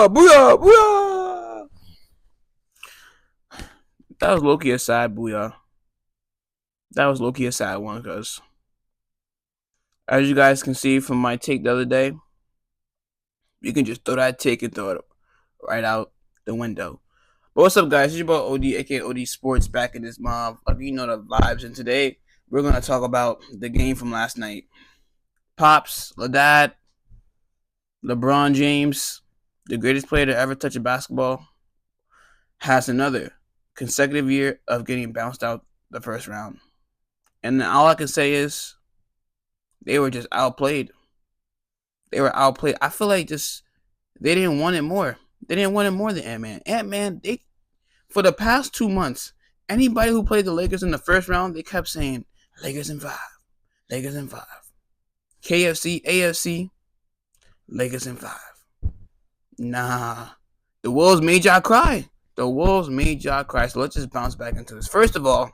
booyah, booyah, booyah. That was low-key a sad booyah. That was low-key a sad one, because as you guys can see from my take the other day, you can just throw that take and throw it right out the window. But what's up, guys? It's your boy OD, aka OD Sports, back in this mob. You know the vibes. And today we're gonna talk about the game from last night. Pops, Ladad, LeBron James, the greatest player to ever touch a basketball, has another consecutive year of getting bounced out the first round. And all I can say is they were just outplayed. They were outplayed. I feel like they didn't want it more. They didn't want it more than Ant-Man. Ant-Man, for the past 2 months, anybody who played the Lakers in the first round, they kept saying, Lakers in 5. Lakers in 5. KFC, AFC, Lakers in 5. Nah. The Wolves made y'all cry. The Wolves made y'all cry. So let's just bounce back into this. First of all,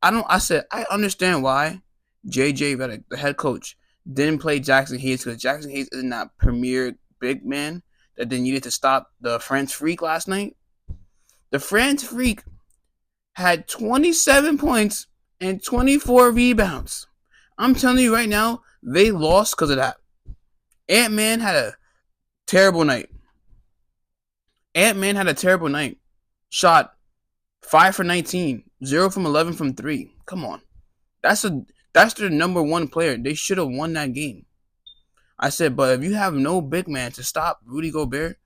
I understand why JJ Redick, the head coach, didn't play Jackson Hayes, because Jackson Hayes is not premier big man that they needed to stop the French Freak last night. The French Freak had 27 points and 24 rebounds. I'm telling you right now, they lost because of that. Ant-Man had a terrible night. Shot 5 for 19, 0 from 11 from 3. Come on. That's their number one player. They should have won that game. I said, but if you have no big man to stop Rudy Gobert,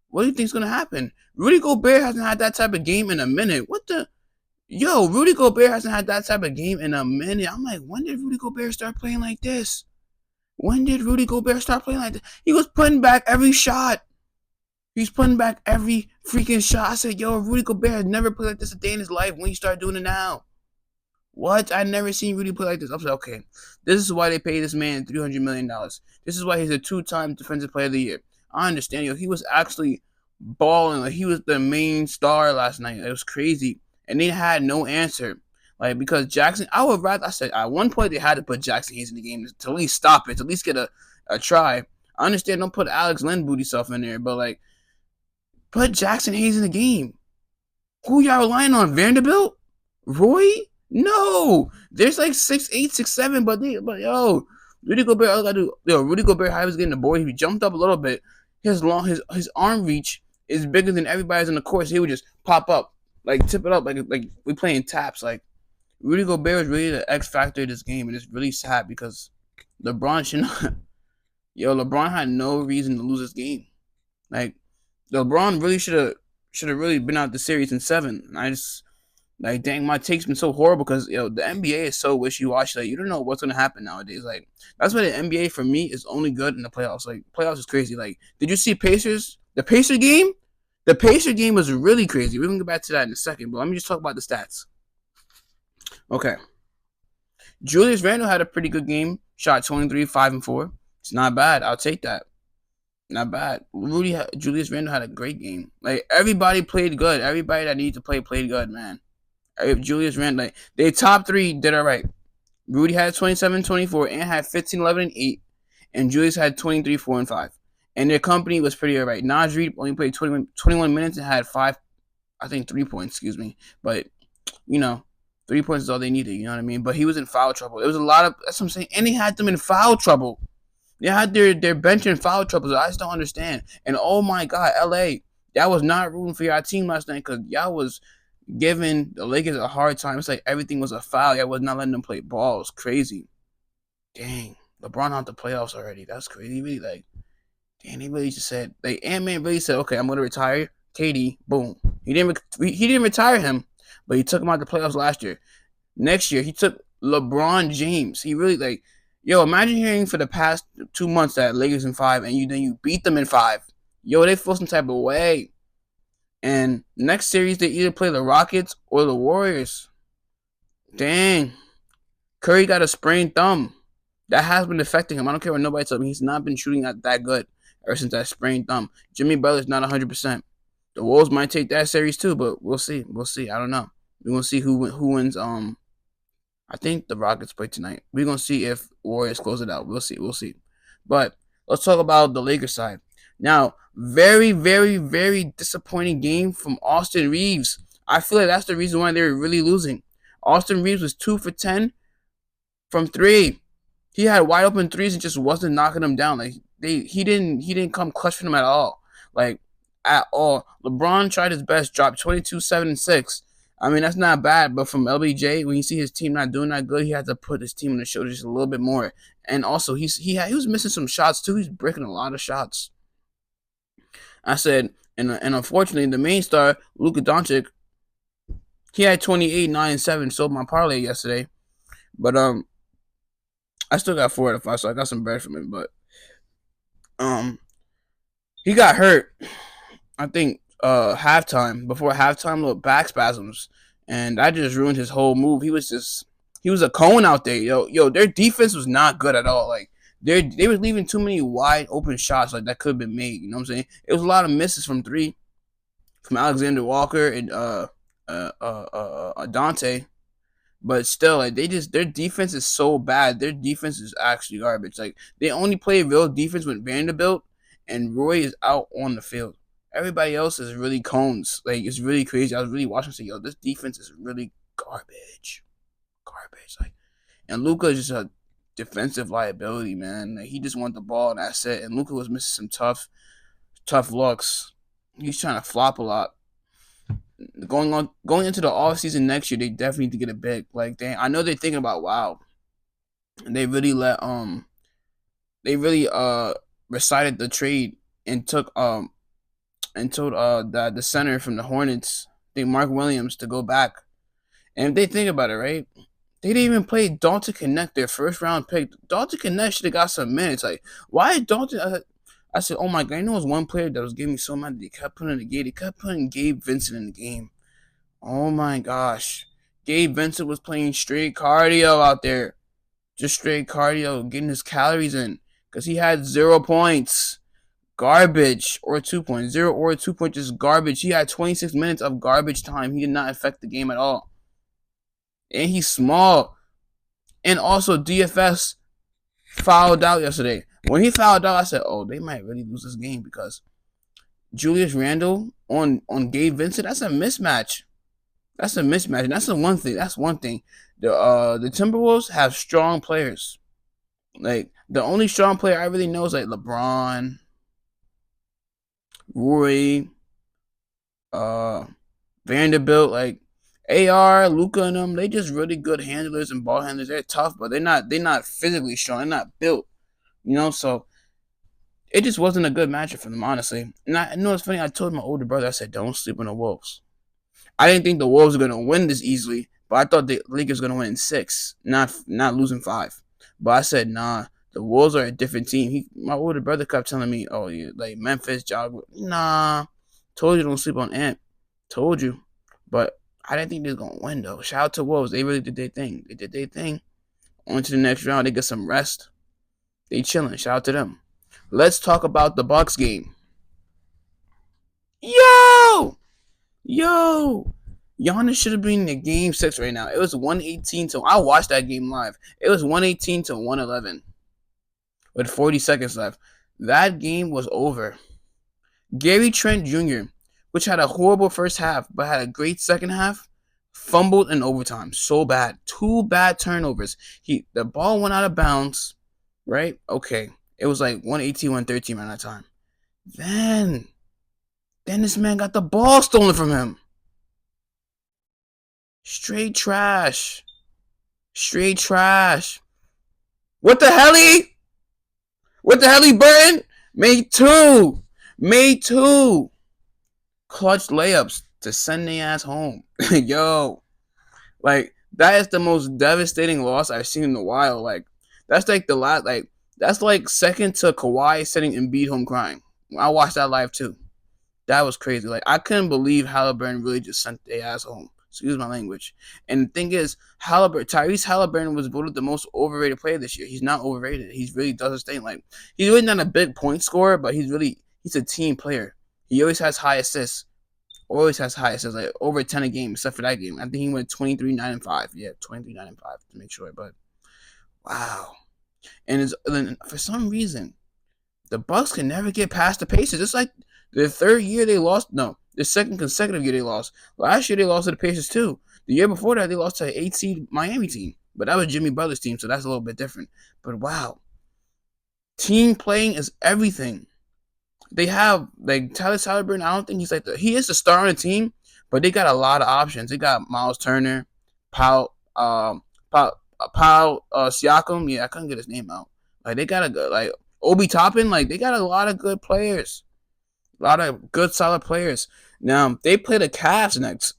what do you think is going to happen? Rudy Gobert hasn't had that type of game in a minute. Rudy Gobert hasn't had that type of game in a minute. I'm like, when did Rudy Gobert start playing like this? He was putting back every shot. He's putting back every freaking shot. I said, Rudy Gobert has never played like this a day in his life. When you start doing it now? What? I never seen Rudy play like this. I was like, okay, this is why they paid this man $300 million. This is why he's a 2-time defensive player of the year. I understand, he was actually balling. Like, he was the main star last night. It was crazy. And they had no answer. Like, because Jackson, I said, at one point they had to put Jackson Hayes in the game to at least stop it, to at least get a try. I understand, don't put Alex Len booty self in there, but, like, put Jackson Hayes in the game. Who y'all relying on? Vanderbilt? Roy? No. There's like 6'8", 6'7", but Rudy Gobert, all I gotta do, Rudy Gobert, how he was getting the board, he jumped up a little bit. His arm reach is bigger than everybody's on the court, so he would just pop up, like tip it up, like we playing taps. Like, Rudy Gobert is really the X factor of this game, and it's really sad because LeBron should not. LeBron had no reason to lose this game. Like, LeBron really should have really been out the series in 7. I just, like, dang, my take's been so horrible because the NBA is so wishy-washy. Like, you don't know what's gonna happen nowadays. Like, that's why the NBA for me is only good in the playoffs. Like, playoffs is crazy. Like, did you see Pacers? The Pacer game? The Pacer game was really crazy. We're gonna get back to that in a second, but let me just talk about the stats. Okay. Julius Randle had a pretty good game. Shot 23, 5 and 4. It's not bad. I'll take that. Not bad. Julius Randle had a great game. Like, everybody played good. Everybody that needed to play played good, man. Julius Randle, like, their top 3 did all right. Rudy had 27, 24, and had 15, 11, and 8. And Julius had 23, 4, and 5. And their company was pretty all right. Naz Reid only played 21 minutes and had 3 points, excuse me. But, 3 points is all they needed, you know what I mean? But he was in foul trouble. It was a lot of, that's what I'm saying. And he had them in foul trouble. They had their bench in foul trouble, so I just don't understand. And oh my God, LA, y'all was not rooting for your team last night because y'all was giving the Lakers a hard time. It's like everything was a foul. Y'all was not letting them play ball. It was crazy. Dang, LeBron out the playoffs already. That's crazy. Really, like, dang, he really just said, like, Ant-Man really said, okay, I'm gonna retire KD. Boom. He didn't retire him, but he took him out the playoffs last year. Next year, he took LeBron James. He really, like, imagine hearing for the past 2 months that Lakers in 5 and you beat them in 5. They feel some type of way. And next series, they either play the Rockets or the Warriors. Dang. Curry got a sprained thumb. That has been affecting him. I don't care what nobody tells me. He's not been shooting that good ever since that sprained thumb. Jimmy Butler's not 100%. The Wolves might take that series too, but we'll see. I don't know. We're going to see who wins. I think the Rockets play tonight. We're going to see if Warriors close it out. We'll see. But let's talk about the Lakers side. Now, very, very, very disappointing game from Austin Reeves. I feel like that's the reason why they were really losing. Austin Reeves was 2 for 10 from three. He had wide open threes and just wasn't knocking them down. Like he didn't come clutch for them at all. Like at all. LeBron tried his best, dropped 22, 7, and 6. I mean that's not bad, but from LBJ, when you see his team not doing that good, he had to put his team on the shoulder just a little bit more. And also he was missing some shots too. He's breaking a lot of shots. I said, and unfortunately, the main star Luka Doncic, he had 28, 9, and 7. Sold my parlay yesterday, but I still got 4 out of 5, so I got some bread from him. But um, he got hurt. I think halftime before halftime, little back spasms, and that just ruined his whole move. He was a cone out there, yo. Their defense was not good at all. Like they was leaving too many wide open shots like that could have been made. You know what I'm saying? It was a lot of misses from three from Alexander Walker and Dante. But still, like their defense is so bad. Their defense is actually garbage. Like they only play real defense with Vanderbilt and Roy is out on the field. Everybody else is really cones. Like it's really crazy. I was really watching. Say, yo, this defense is really garbage. Like, and Luka is just a defensive liability, man. Like, he just want the ball and that's it. And Luka was missing some tough looks. He's trying to flop a lot. Going into the off season next year, they definitely need to get it big. Like I know they're thinking about wow. And they really recited the trade and told the center from the Hornets, I think Mark Williams, to go back. And if they think about it, right? They didn't even play Dalton Connect, their first round pick. Dalton Connect should have got some minutes. Like, why Dalton? I said, oh my god, you know, was one player that was getting me so mad that he kept putting in the game. He kept putting Gabe Vincent in the game. Oh my gosh. Gabe Vincent was playing straight cardio out there. Just straight cardio, getting his calories in. Because he had 0 points. Garbage. Or 2 points. 0 or 2 points, just garbage. He had 26 minutes of garbage time. He did not affect the game at all. And he's small. And also, DFS fouled out yesterday. When he fouled out, I said, oh, they might really lose this game because Julius Randle on Gabe Vincent, that's a mismatch. That's a mismatch. And that's the one thing. That's one thing. The Timberwolves have strong players. Like, the only strong player I really know is like LeBron, Roy, Vanderbilt, like AR, Luka, and them. They just really good handlers and ball handlers. They're tough, but they're not physically strong. They're not built. You know, so it just wasn't a good matchup for them, honestly. And I know it's funny. I told my older brother, I said, don't sleep on the Wolves. I didn't think the Wolves were going to win this easily, but I thought the Lakers were going to win in 6, not losing 5. But I said, nah, the Wolves are a different team. My older brother kept telling me, oh, yeah, like Memphis, Jog. Nah, told you don't sleep on Ant. Told you. But I didn't think they was going to win, though. Shout out to Wolves. They really did their thing. They did their thing. On to the next round. They get some rest. They chilling. Shout out to them. Let's talk about the Bucks game. Yo! Giannis should have been in the game 6 right now. It was 118 to... I watched that game live. It was 118 to 111 with 40 seconds left. That game was over. Gary Trent Jr., which had a horrible first half but had a great second half, fumbled in overtime. So bad. 2 bad turnovers. The ball went out of bounds, right? Okay. It was like 118, 113 around that time. Then this man got the ball stolen from him. Straight trash. What the hell? Burton? Made two. Clutch layups to send their ass home. Yo. Like, that is the most devastating loss I've seen in a while. Like, that's like the last, like, that's like second to Kawhi sending Embiid home crying. I watched that live too. That was crazy. Like, I couldn't believe Halliburton really just sent their ass home. Excuse my language. And the thing is, Tyrese Halliburton was voted the most overrated player this year. He's not overrated. He really does his thing. Like, he's really not a big point scorer, but he's a team player. He always has high assists. Like over 10 a game, except for that game. I think he went 23, 9, and 5. Yeah, 23, 9, and 5 to make sure. But wow. And then for some reason, The Bucks can never get past the Pacers. It's like the third year they lost. No, the second consecutive year they lost. Last year they lost to the Pacers too. The year before that they lost to an 8 seed Miami team, but that was Jimmy Butler's team, so that's a little bit different. But wow, team playing is everything. They have like Tyrese HELLYBURTon. I don't think he's like he is the star on the team, but they got a lot of options. They got Miles Turner, Siakam. Yeah, I couldn't get his name out. Like they got a good like Obi Toppin. Like they got a lot of good players, a lot of good solid players. Now they play the Cavs next.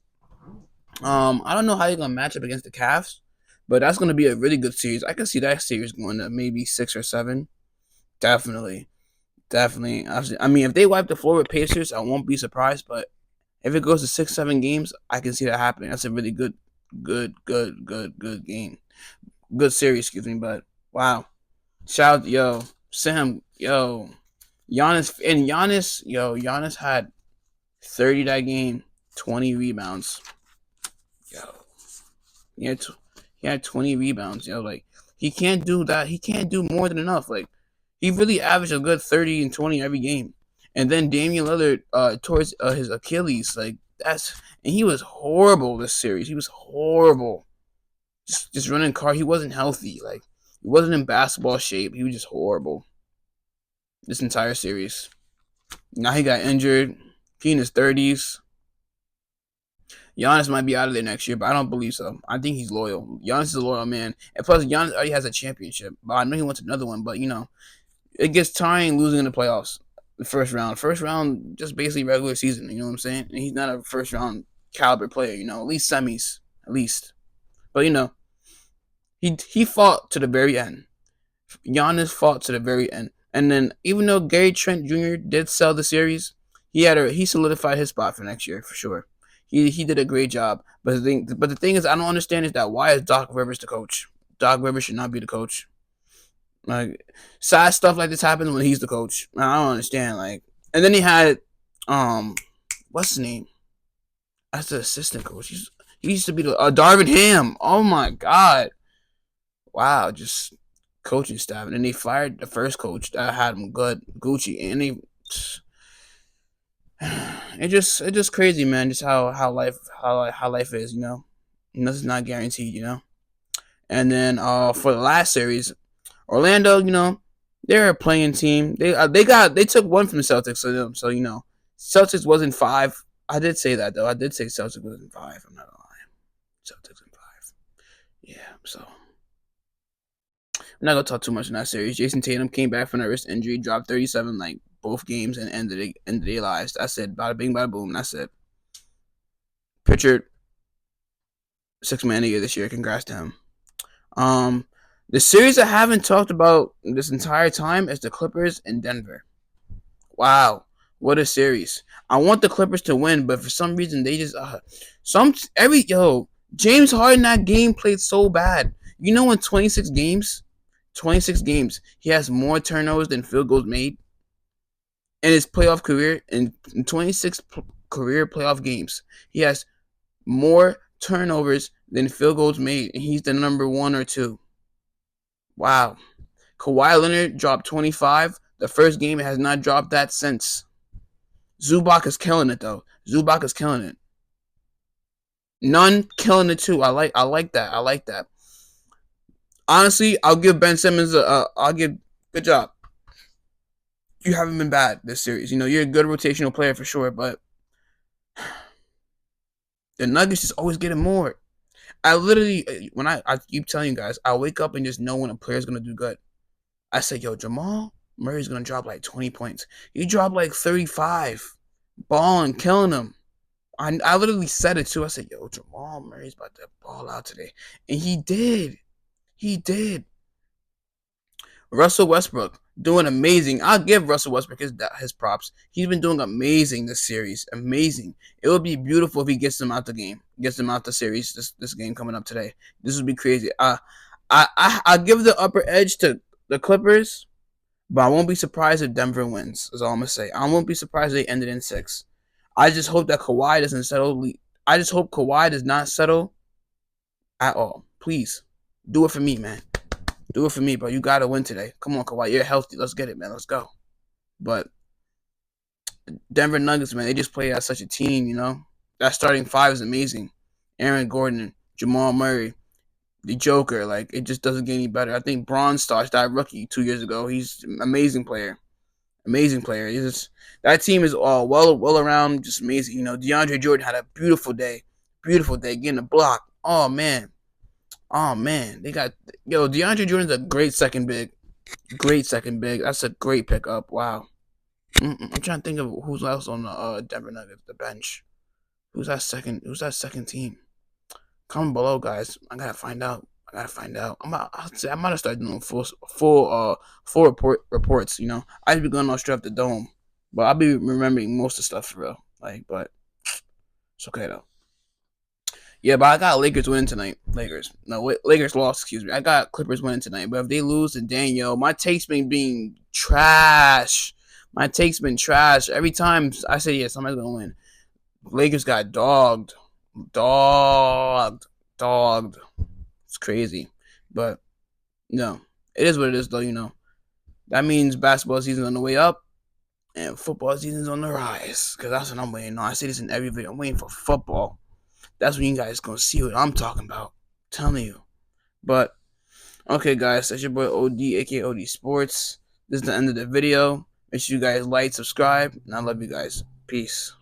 I don't know how you're gonna match up against the Cavs, but that's gonna be a really good series. I can see that series going to maybe 6 or 7. Definitely. Definitely. I mean, if they wipe the floor with Pacers, I won't be surprised. But if it goes to 6, 7 games, I can see that happening. That's a really good game. Good series, excuse me. But wow. Shout out, yo, Sam, yo, Giannis had 30 that game, 20 rebounds. Yo, he had, he had 20 rebounds. Yo, like, he can't do that. He can't do more than enough. Like, he really averaged a good 30 and 20 every game. And then Damian Lillard towards his Achilles, like and he was horrible this series. He was horrible. Just running car. He wasn't healthy. Like he wasn't in basketball shape. He was just horrible this entire series. Now he got injured. He in his 30s. Giannis might be out of there next year, but I don't believe so. I think he's loyal. Giannis is a loyal man. And plus, Giannis already has a championship. But I know he wants another one, but, it gets tiring losing in the playoffs. The first round. First round, just basically regular season. You know what I'm saying? And he's not a first round caliber player, at least semis. At least. But, he fought to the very end. Giannis fought to the very end. And then, even though Gary Trent Jr. did sell the series, he solidified his spot for next year, for sure. He did a great job. But the thing is, I don't understand is that why is Doc Rivers the coach? Doc Rivers should not be the coach. Like, sad stuff like this happens when he's the coach. I don't understand. Like, and then he had, what's his name? That's the assistant coach. He used to be the Darvin Ham. Oh my God! Wow, just coaching staff, and then they fired the first coach that had him good, Gucci, and they. It's just crazy, man. Just how life is, Nothing's not guaranteed, And then for the last series, Orlando, they're a playing team. They took one from the Celtics, so Celtics wasn't 5. I did say that though. I did say Celtics wasn't 5. I'm not gonna lie. Celtics in 5. Yeah, so I'm not gonna talk too much in that series. Jason Tatum came back from a wrist injury, dropped 37 like both games, and ended their lives. That's it. Bada bing, bada boom. That's it. Pritchard, 6-man of the year this year. Congrats to him. The series I haven't talked about this entire time is the Clippers in Denver. Wow, what a series! I want the Clippers to win, but for some reason they just James Harden that game played so bad. In 26 games, he has more turnovers than field goals made in his playoff career. In 26 career playoff games, he has more turnovers than field goals made, and he's the number 1 or 2. Wow. Kawhi Leonard dropped 25. The first game has not dropped that since. Zubac is killing it though. Zubac is killing it. None killing it too. I like that. Honestly, I'll give Ben Simmons good job. You haven't been bad this series. You're a good rotational player for sure, but the Nuggets just always getting more. I literally, when I keep telling you guys, I wake up and just know when a player's going to do good. I say, yo, Jamal Murray's going to drop like 20 points. He dropped like 35. Balling, killing him. I literally said it too. I said, yo, Jamal Murray's about to ball out today. And he did. He did. Russell Westbrook doing amazing. I'll give Russell Westbrook his props. He's been doing amazing this series. Amazing. It would be beautiful if he gets them out the game. Gets them out the series. This game coming up today. This would be crazy. I give the upper edge to the Clippers, but I won't be surprised if Denver wins. Is all I'm gonna say. I won't be surprised if they ended in 6. I just hope that Kawhi doesn't settle. I just hope Kawhi does not settle at all. Please do it for me, man. Do it for me, bro. You gotta win today. Come on, Kawhi. You're healthy. Let's get it, man. Let's go. But Denver Nuggets, man, they just play as such a team, you know. That starting five is amazing. Aaron Gordon, Jamal Murray, the Joker, like it just doesn't get any better. I think Braun Starks, that rookie 2 years ago, he's an amazing player. Amazing player. He's just, that team is all well around, just amazing. You know, DeAndre Jordan had a beautiful day, getting a block. Oh man, they got DeAndre Jordan's a great second big, That's a great pickup. Wow. I'm trying to think of who's else on the Denver Nuggets, the bench. Who's that second? Who's that second team? Comment below, guys. I gotta find out. I might have started doing full reports. You know, I'd be going on straight up the dome, but I'll be remembering most of the stuff for real. Like, but it's okay though. Yeah, but I got Lakers winning tonight. Lakers lost. Excuse me. I got Clippers winning tonight. But if they lose to Daniel, my takes been being trash. My takes been trash every time I say yeah, somebody's gonna win. Lakers got dogged. It's crazy, but no, it is what it is though. You know, that means basketball season's on the way up and football season's on the rise. Cause that's what I'm waiting on. I say this in every video. I'm waiting for football. That's when you guys gonna see what I'm talking about. I'm telling you. But okay, guys, that's your boy OD, aka OD Sports. This is the end of the video. Make sure you guys like, subscribe, and I love you guys. Peace.